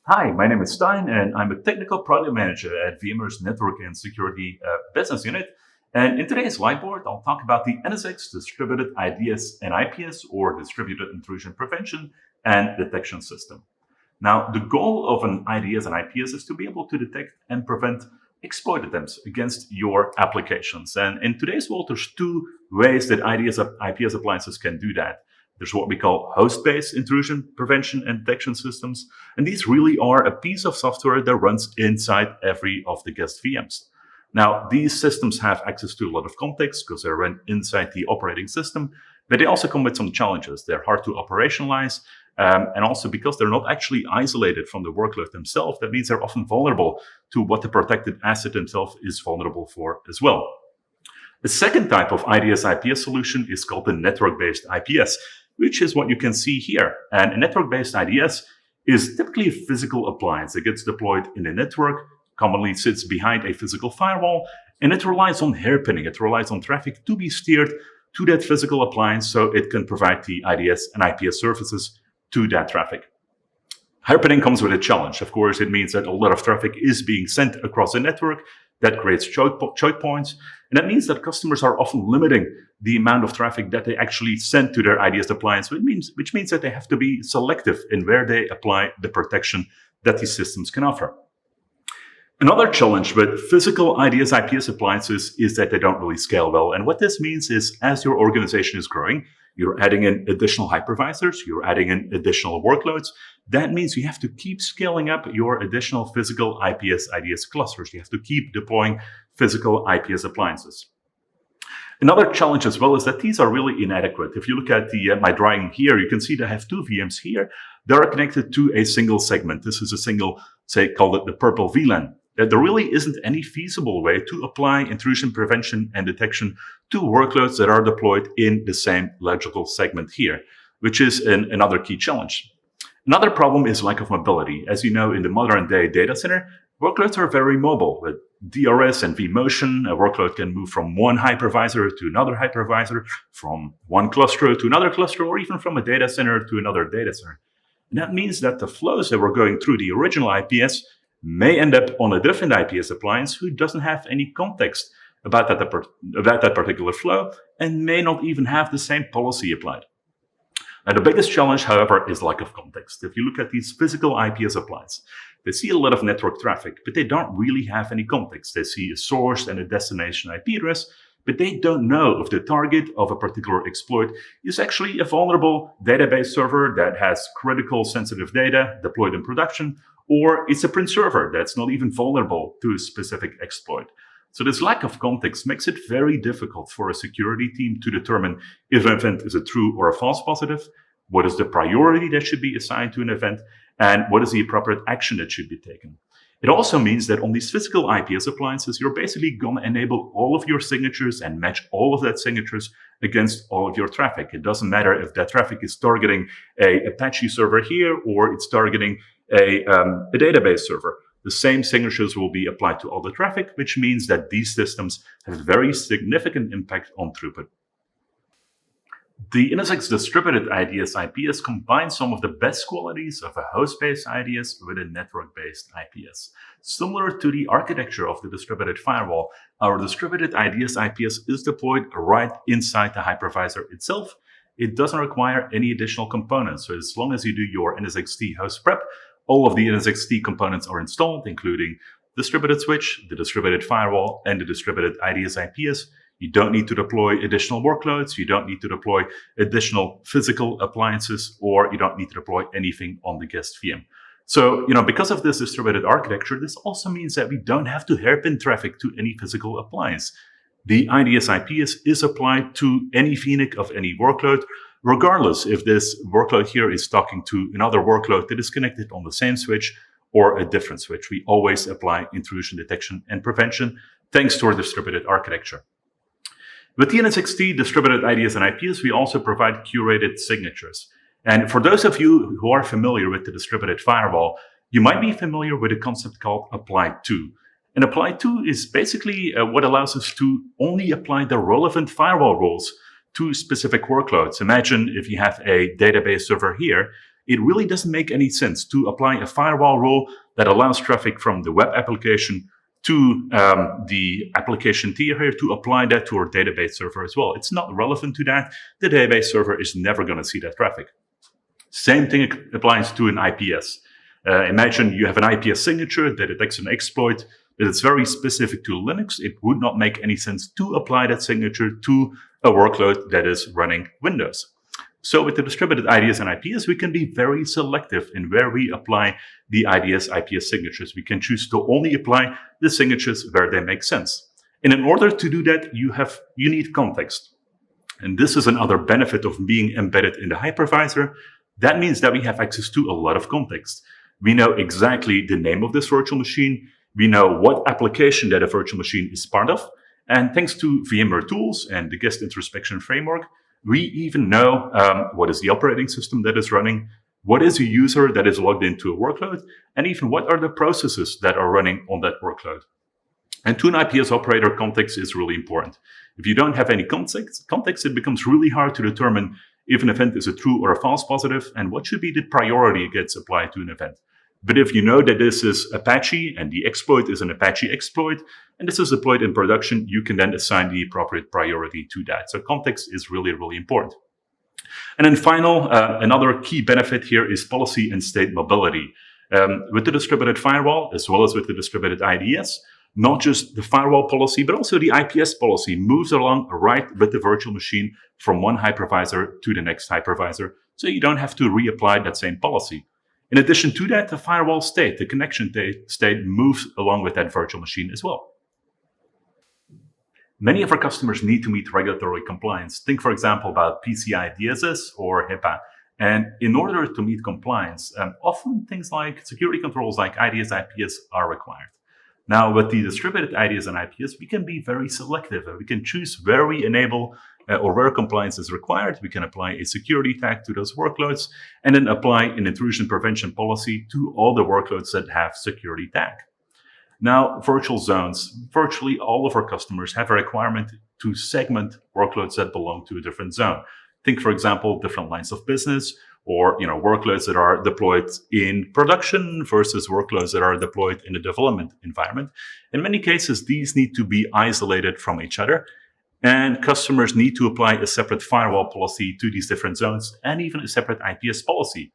Hi, my name is Stein, and I'm a technical product manager at VMware's Network and Security business unit. And in today's whiteboard, I'll talk about the NSX Distributed IDS and IPS, or Distributed Intrusion Prevention and Detection System. Now, the goal of an IDS and IPS is to be able to detect and prevent exploit attempts against your applications. And in today's world, there's two ways that IDS and IPS appliances can do that. There's what we call host-based intrusion prevention and detection systems. And these really are a piece of software that runs inside every of the guest VMs. Now, these systems have access to a lot of context because they're run inside the operating system, but they also come with some challenges. They're hard to operationalize, and also because they're not actually isolated from the workload themselves, that means they're often vulnerable to what the protected asset itself is vulnerable for as well. The second type of IDS-IPS solution is called the network-based IPS, which is what you can see here. And a network-based IDS is typically a physical appliance that gets deployed in a network, commonly sits behind a physical firewall, and it relies on hairpinning. It relies on traffic to be steered to that physical appliance so it can provide the IDS and IPS services to that traffic. Hairpinning comes with a challenge. Of course, it means that a lot of traffic is being sent across a network. That creates choke points. And that means that customers are often limiting the amount of traffic that they actually send to their IDS appliance, which means that they have to be selective in where they apply the protection that these systems can offer. Another challenge with physical IDS IPS appliances is that they don't really scale well. And what this means is as your organization is growing, you're adding in additional hypervisors, you're adding in additional workloads. That means you have to keep scaling up your additional physical IPS IDS clusters. You have to keep deploying physical IPS appliances. Another challenge as well is that these are really inadequate. If you look at my drawing here, you can see that I have two VMs here. They are connected to a single segment. This is a single, say, call it the purple VLAN. There really isn't any feasible way to apply intrusion prevention and detection to workloads that are deployed in the same logical segment here, which is another key challenge. Another problem is lack of mobility. As you know, in the modern day data center, workloads are very mobile. With DRS and vMotion, a workload can move from one hypervisor to another hypervisor, from one cluster to another cluster, or even from a data center to another data center. And that means that the flows that were going through the original IPS may end up on a different IPS appliance who doesn't have any context about that particular flow and may not even have the same policy applied. Now, the biggest challenge, however, is lack of context. If you look at these physical IPS appliances, they see a lot of network traffic, but they don't really have any context. They see a source and a destination IP address, but they don't know if the target of a particular exploit is actually a vulnerable database server that has critical sensitive data deployed in production, or it's a print server that's not even vulnerable to a specific exploit. So this lack of context makes it very difficult for a security team to determine if an event is a true or a false positive, what is the priority that should be assigned to an event, and what is the appropriate action that should be taken. It also means that on these physical IPS appliances, you're basically going to enable all of your signatures and match all of that signatures against all of your traffic. It doesn't matter if that traffic is targeting a Apache server here or it's targeting a database server. The same signatures will be applied to all the traffic, which means that these systems have very significant impact on throughput. The Nsx Distributed IDS IPS combines some of the best qualities of a host-based IDS with a network-based IPS. Similar to the architecture of the distributed firewall, our distributed IDS IPS is deployed right inside the hypervisor itself. It doesn't require any additional components. So as long as you do your NSXT host prep, all of the NSXT components are installed, including distributed switch, the distributed firewall, and the distributed IDS IPS. You don't need to deploy additional workloads. You don't need to deploy additional physical appliances, or you don't need to deploy anything on the guest VM. So, because of this distributed architecture, this also means that we don't have to hairpin traffic to any physical appliance. The IDS IPS is applied to any VNIC of any workload, regardless if this workload here is talking to another workload that is connected on the same switch or a different switch. We always apply intrusion detection and prevention thanks to our distributed architecture. With the NSXT Distributed IDS and IPS, we also provide curated signatures. And for those of you who are familiar with the distributed firewall, you might be familiar with a concept called applied to. And applied to is basically what allows us to only apply the relevant firewall rules to specific workloads. Imagine if you have a database server here, it really doesn't make any sense to apply a firewall rule that allows traffic from the web application to the application tier here to apply that to our database server as well. It's not relevant to that. The database server is never going to see that traffic. Same thing applies to an IPS. Imagine you have an IPS signature that detects an exploit that is very specific to Linux. It would not make any sense to apply that signature to a workload that is running Windows. So with the distributed IDS and IPS, we can be very selective in where we apply the IDS, IPS signatures. We can choose to only apply the signatures where they make sense. And in order to do that, you need context. And this is another benefit of being embedded in the hypervisor. That means that we have access to a lot of context. We know exactly the name of this virtual machine. We know what application that a virtual machine is part of. And thanks to VMware tools and the guest introspection framework, we even know what is the operating system that is running, what is a user that is logged into a workload, and even what are the processes that are running on that workload. And to an IPS operator, context is really important. If you don't have any context, it becomes really hard to determine if an event is a true or a false positive and what should be the priority it gets applied to an event. But if you know that this is Apache and the exploit is an Apache exploit, and this is deployed in production, you can then assign the appropriate priority to that. So context is really, really important. And then another key benefit here is policy and state mobility. With the distributed firewall, as well as with the distributed IDS, not just the firewall policy, but also the IPS policy moves along right with the virtual machine from one hypervisor to the next hypervisor, so you don't have to reapply that same policy. In addition to that, the firewall state, the connection state, moves along with that virtual machine as well. Many of our customers need to meet regulatory compliance. Think, for example, about PCI DSS or HIPAA. And in order to meet compliance, often things like security controls like IDS, IPS are required. Now, with the distributed IDS and IPS, we can be very selective. We can choose where we enable or where compliance is required. We can apply a security tag to those workloads and then apply an intrusion prevention policy to all the workloads that have security tag. Now, virtual zones, virtually all of our customers have a requirement to segment workloads that belong to a different zone. Think, for example, different lines of business or workloads that are deployed in production versus workloads that are deployed in a development environment. In many cases, these need to be isolated from each other. And customers need to apply a separate firewall policy to these different zones and even a separate IPS policy.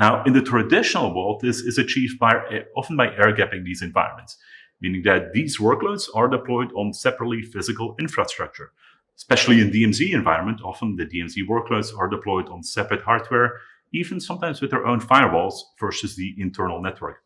Now, in the traditional world, this is achieved often by air-gapping these environments, meaning that these workloads are deployed on separately physical infrastructure. Especially in DMZ environment, often the DMZ workloads are deployed on separate hardware, even sometimes with their own firewalls versus the internal network.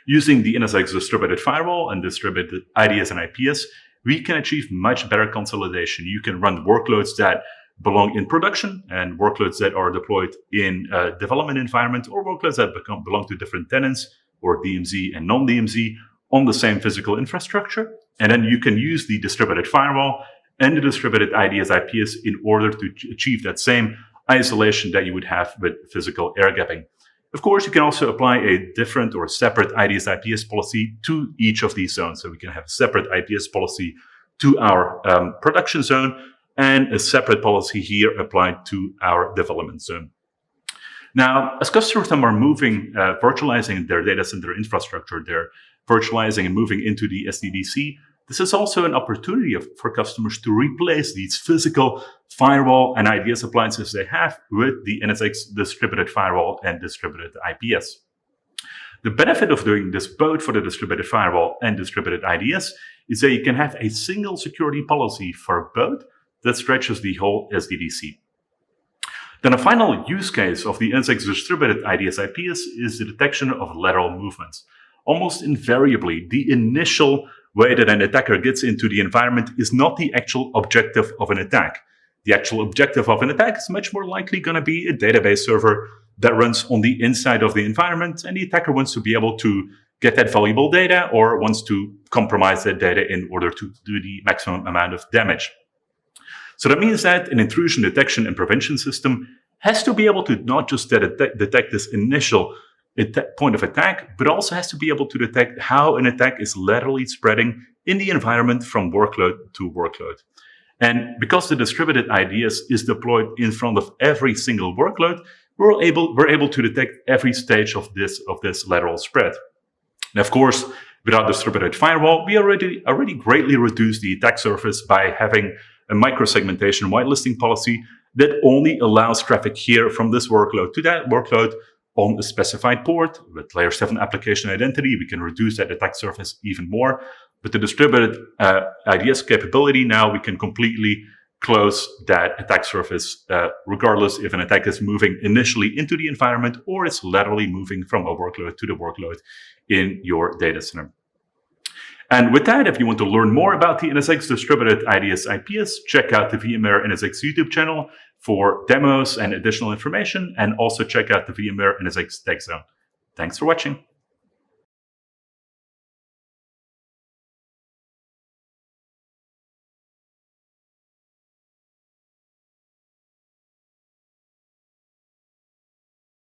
Using the NSX Distributed Firewall and distributed IDS and IPS, we can achieve much better consolidation. You can run workloads that belong in production and workloads that are deployed in a development environment or workloads that belong to different tenants or DMZ and non-DMZ on the same physical infrastructure. And then you can use the distributed firewall and the distributed IDS IPS in order to achieve that same isolation that you would have with physical air gapping. Of course, you can also apply a different or separate IDS IPS policy to each of these zones. So we can have a separate IPS policy to our production zone and a separate policy here applied to our development zone. Now, as customers are moving, virtualizing their data center infrastructure, they're virtualizing and moving into the SDDC, this is also an opportunity for customers to replace these physical firewall and IDS appliances they have with the NSX Distributed Firewall and Distributed IPS. The benefit of doing this both for the Distributed Firewall and Distributed IDS is that you can have a single security policy for both that stretches the whole SDDC. Then a final use case of the NSX Distributed IDS IPS is the detection of lateral movements. Almost invariably, the initial way that an attacker gets into the environment is not the actual objective of an attack. The actual objective of an attack is much more likely going to be a database server that runs on the inside of the environment, and the attacker wants to be able to get that valuable data or wants to compromise that data in order to do the maximum amount of damage. So that means that an intrusion detection and prevention system has to be able to not just detect this initial point of attack, but also has to be able to detect how an attack is laterally spreading in the environment from workload to workload. And because the distributed IDS is deployed in front of every single workload, we're able to detect every stage of this lateral spread. And of course, without distributed firewall, we already greatly reduced the attack surface by having a microsegmentation whitelisting policy that only allows traffic here from this workload to that workload on a specified port. With layer 7 application identity, we can reduce that attack surface even more. With the distributed IDS capability, now we can completely close that attack surface, regardless if an attack is moving initially into the environment or is laterally moving from a workload to the workload in your data center. And with that, if you want to learn more about the NSX Distributed IDS IPS, check out the VMware NSX YouTube channel for demos and additional information, and also check out the VMware NSX Tech Zone. Thanks for watching.